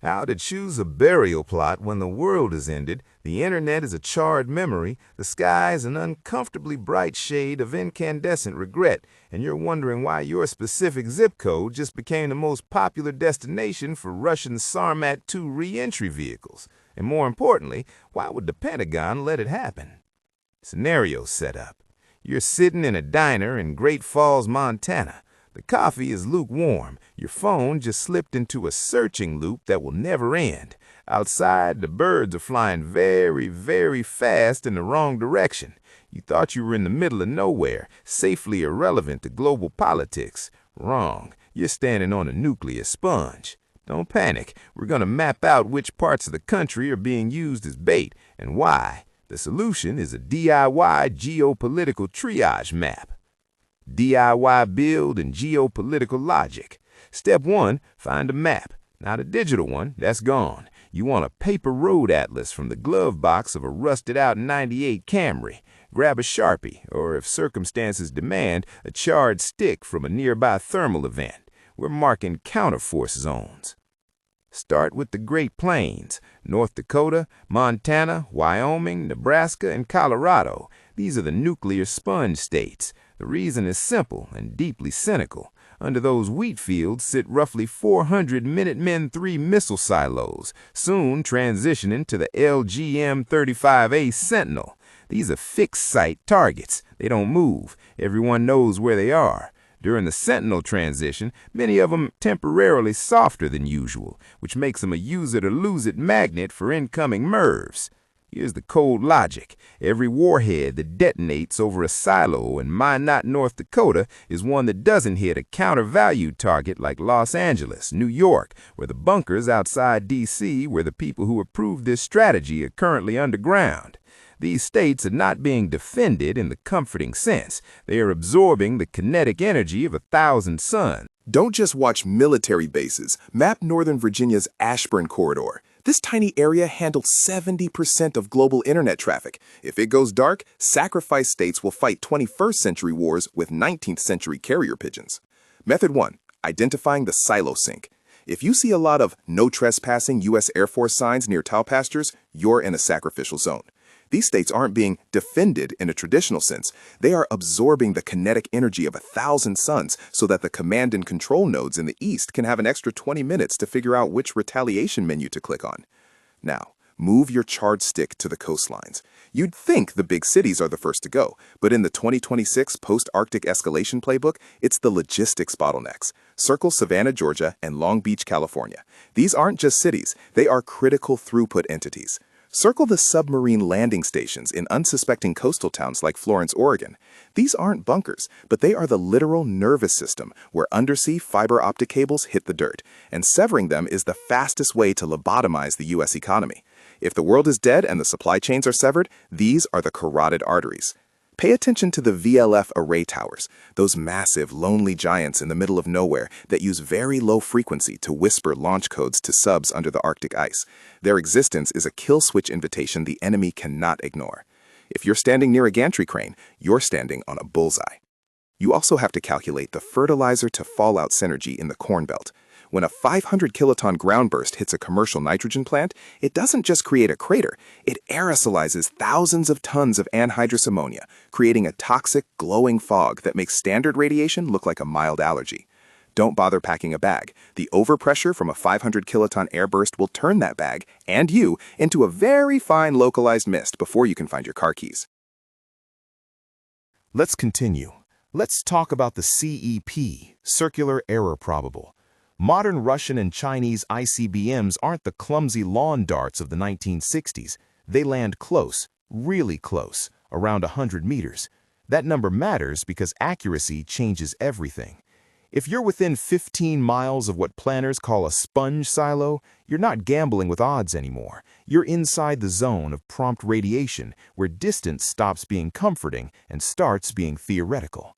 How to choose a burial plot when the world is ended, the internet is a charred memory, the sky is an uncomfortably bright shade of incandescent regret, and you're wondering why your specific zip code just became the most popular destination for Russian Sarmat 2 re-entry vehicles. And more importantly, why would the Pentagon let it happen? Scenario setup. You're sitting in a diner in Great Falls, Montana. The coffee is lukewarm. Your phone just slipped into a searching loop that will never end. Outside, the birds are flying very, very fast in the wrong direction. You thought you were in the middle of nowhere, safely irrelevant to global politics. Wrong. You're standing on a nuclear sponge. Don't panic. We're going to map out which parts of the country are being used as bait and why. The solution is a DIY geopolitical triage map. DIY build and geopolitical logic. Step 1, find a map. Not a digital one, that's gone. You want a paper road atlas from the glove box of a rusted-out '98 Camry. Grab a Sharpie, or if circumstances demand, a charred stick from a nearby thermal event. We're marking counterforce zones. Start with the Great Plains, North Dakota, Montana, Wyoming, Nebraska, and Colorado. These are the nuclear sponge states. The reason is simple and deeply cynical. Under those wheat fields sit roughly 400 Minutemen III missile silos, soon transitioning to the LGM-35A Sentinel. These are fixed-site targets. They don't move. Everyone knows where they are. During the Sentinel transition, many of them temporarily softer than usual, which makes them a use-it-or-lose-it magnet for incoming MIRVs. Here's the cold logic. Every warhead that detonates over a silo in Minot, North Dakota is one that doesn't hit a counter-valued target like Los Angeles, New York, where the bunkers outside D.C. where the people who approved this strategy are currently underground. These states are not being defended in the comforting sense. They are absorbing the kinetic energy of 1,000 suns. Don't just watch military bases. Map Northern Virginia's Ashburn Corridor. This tiny area handles 70% of global internet traffic. If it goes dark, sacrifice states will fight 21st century wars with 19th century carrier pigeons. Method 1. Identifying the silo sink. If you see a lot of no trespassing U.S. Air Force signs near cow pastures, you're in a sacrificial zone. These states aren't being defended in a traditional sense. They are absorbing the kinetic energy of 1,000 suns so that the command and control nodes in the east can have an extra 20 minutes to figure out which retaliation menu to click on. Now, move your charred stick to the coastlines. You'd think the big cities are the first to go, but in the 2026 post-Arctic escalation playbook, it's the logistics bottlenecks. Circle Savannah, Georgia, and Long Beach, California. These aren't just cities, they are critical throughput entities. Circle the submarine landing stations in unsuspecting coastal towns like Florence, Oregon. These aren't bunkers, but they are the literal nervous system where undersea fiber optic cables hit the dirt, and severing them is the fastest way to lobotomize the U.S. economy. If the world is dead and the supply chains are severed, these are the carotid arteries. Pay attention to the VLF array towers, those massive, lonely giants in the middle of nowhere that use very low frequency to whisper launch codes to subs under the Arctic ice. Their existence is a kill switch invitation the enemy cannot ignore. If you're standing near a gantry crane, you're standing on a bullseye. You also have to calculate the fertilizer to fallout synergy in the Corn Belt. When a 500 kiloton ground burst hits a commercial nitrogen plant, it doesn't just create a crater, it aerosolizes thousands of tons of anhydrous ammonia, creating a toxic, glowing fog that makes standard radiation look like a mild allergy. Don't bother packing a bag. The overpressure from a 500 kiloton airburst will turn that bag, and you, into a very fine localized mist before you can find your car keys. Let's continue. Let's talk about the CEP, Circular Error Probable. Modern Russian and Chinese ICBMs aren't the clumsy lawn darts of the 1960s. They land close, really close, around 100 meters. That number matters because accuracy changes everything. If you're within 15 miles of what planners call a sponge silo, you're not gambling with odds anymore. You're inside the zone of prompt radiation, where distance stops being comforting and starts being theoretical.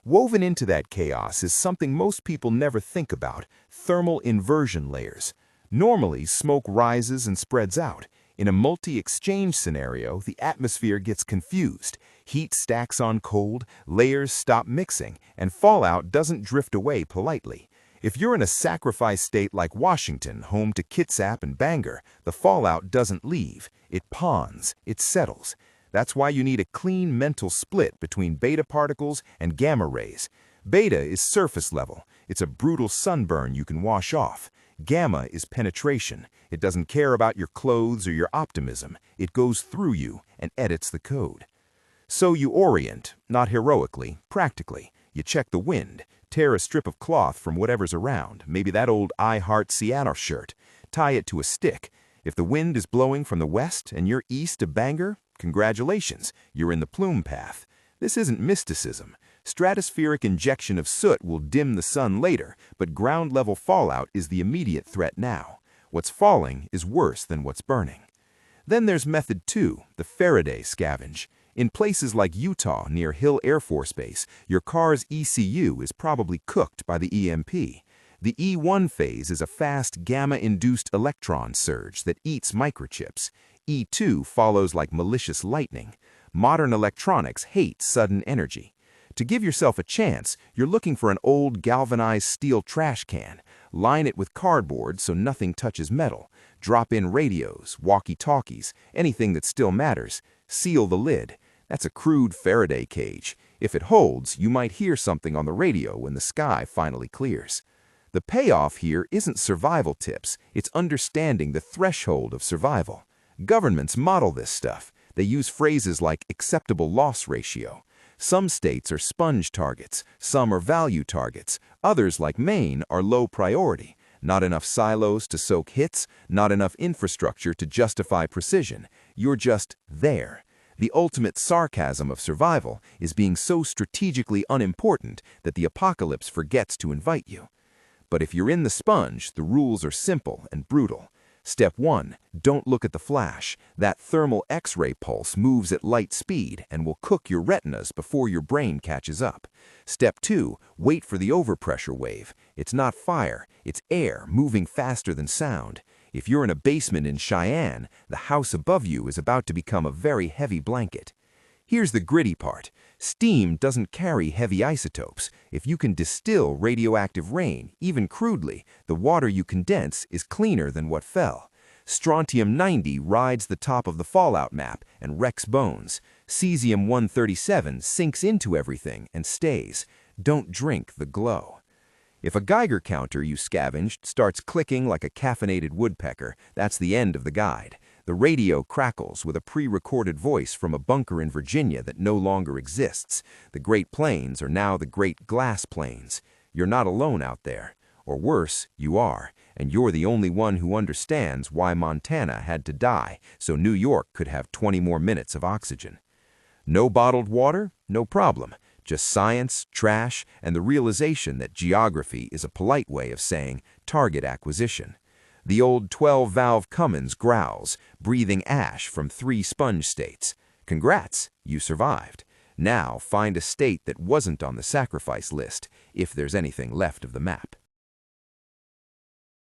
Woven into that chaos is something most people never think about: thermal inversion layers. Normally, smoke rises and spreads out. In a multi-exchange scenario, the atmosphere gets confused. Heat stacks on cold, layers stop mixing, and fallout doesn't drift away politely. If you're in a sacrifice state like Washington, home to Kitsap and Bangor, the fallout doesn't leave. It ponds, it settles. That's why you need a clean mental split between beta particles and gamma rays. Beta is surface level. It's a brutal sunburn you can wash off. Gamma is penetration. It doesn't care about your clothes or your optimism. It goes through you and edits the code. So you orient, not heroically, practically. You check the wind, tear a strip of cloth from whatever's around, maybe that old I Heart Seattle shirt. Tie it to a stick. If the wind is blowing from the west and you're east of Bangor, congratulations, you're in the Plume Path. This isn't mysticism. Stratospheric injection of soot will dim the sun later, but ground-level fallout is the immediate threat now. What's falling is worse than what's burning. Then there's method 2, the Faraday scavenge. In places like Utah near Hill Air Force Base, your car's ECU is probably cooked by the EMP. The E1 phase is a fast gamma-induced electron surge that eats microchips. E2 follows like malicious lightning. Modern electronics hate sudden energy. To give yourself a chance, you're looking for an old galvanized steel trash can. Line it with cardboard so nothing touches metal. Drop in radios, walkie-talkies, anything that still matters. Seal the lid. That's a crude Faraday cage. If it holds, you might hear something on the radio when the sky finally clears. The payoff here isn't survival tips, it's understanding the threshold of survival. Governments model this stuff. They use phrases like acceptable loss ratio. Some states are sponge targets, some are value targets. Others, like Maine, are low priority. Not enough silos to soak hits, not enough infrastructure to justify precision. You're just there. The ultimate sarcasm of survival is being so strategically unimportant that the apocalypse forgets to invite you. But if you're in the sponge, the rules are simple and brutal. Step 1, don't look at the flash. That thermal X-ray pulse moves at light speed and will cook your retinas before your brain catches up. Step 2, wait for the overpressure wave. It's not fire, it's air moving faster than sound. If you're in a basement in Cheyenne, the house above you is about to become a very heavy blanket. Here's the gritty part. Steam doesn't carry heavy isotopes. If you can distill radioactive rain, even crudely, the water you condense is cleaner than what fell. Strontium-90 rides the top of the fallout map and wrecks bones. Cesium-137 sinks into everything and stays. Don't drink the glow. If a Geiger counter you scavenged starts clicking like a caffeinated woodpecker, that's the end of the guide. The radio crackles with a pre-recorded voice from a bunker in Virginia that no longer exists. The Great Plains are now the Great Glass Plains. You're not alone out there. Or worse, you are, and you're the only one who understands why Montana had to die so New York could have 20 more minutes of oxygen. No bottled water? No problem. Just science, trash, and the realization that geography is a polite way of saying target acquisition. The old 12-valve Cummins growls, breathing ash from 3 sponge states. Congrats, you survived. Now find a state that wasn't on the sacrifice list, if there's anything left of the map.